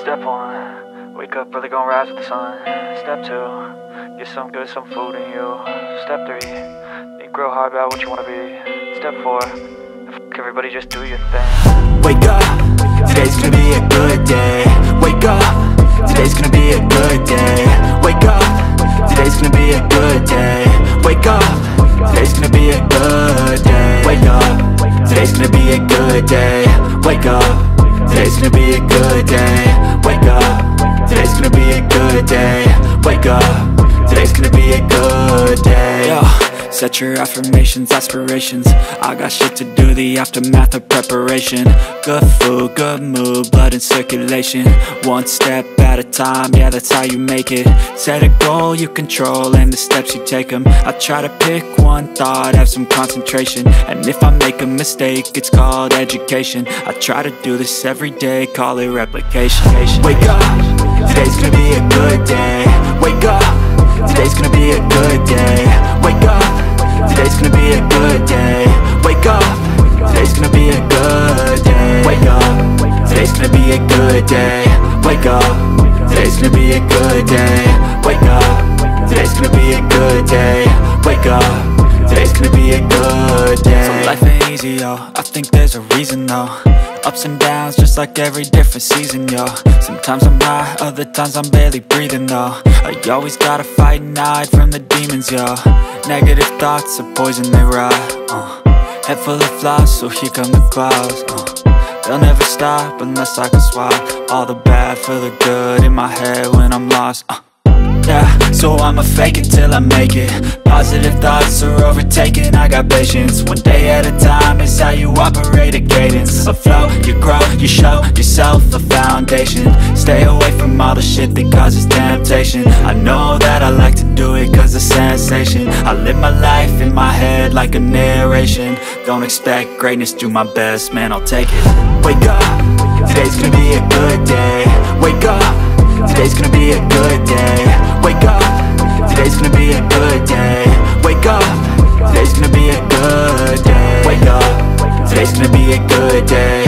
Step 1, wake up early, gonna rise with the sun. Step 2, get some good, some food in you. Step 3, think real hard about what you wanna be. Step 4, fuck everybody, just do your thing. Wake up, today's gonna be a good day. Wake up, today's gonna be a good day. Wake up, today's gonna be a good day. Wake up, today's gonna be a good day. Wake up, today's gonna be a good day. Wake up, today's gonna be a good day. Wake up, today's gonna be a good day. Wake up, today's gonna be a good day. Yo, set your affirmations, aspirations. I got shit to do, the aftermath of preparation. Good food, good mood, blood in circulation. One step at a time, yeah, that's how you make it. Set a goal you control and the steps you take them. I try to pick one thought, have some concentration. And if I make a mistake, it's called education. I try to do this every day, call it replication. Wake up, today's gonna be a good day. Wake up, today's gonna be a good day. Wake up, today's gonna be a good day. Wake up, today's gonna be a good day. Wake up, today's gonna be a good day. Wake up, today's gonna be a good day. Wake up, today's gonna be a good day. Wake up, today's gonna be a good day. So life ain't easy, yo, I think there's a reason though. Ups and downs, just like every different season, yo. Sometimes I'm high, other times I'm barely breathing, though. I always gotta fight and hide from the demons, yo. Negative thoughts are poison, they rot. Head full of flies, so here come the clouds. They'll never stop unless I can swap all the bad for the good in my head when I'm lost. Yeah, so I'ma fake it till I make it. Positive thoughts are overtaken, I got patience. One day at a time is how you operate a cadence. A flow, you grow, you show yourself a foundation. Stay away from all the shit that causes temptation. I know that I like to do it cause it's sensation. I live my life in my head like a narration. Don't expect greatness, do my best, man, I'll take it. Wake up, today's gonna be a good day. Wake up, today's gonna be a good day. Wake up, today's gonna be a good day. Wake up, today's gonna be a good day. Wake up, today's gonna be a good day.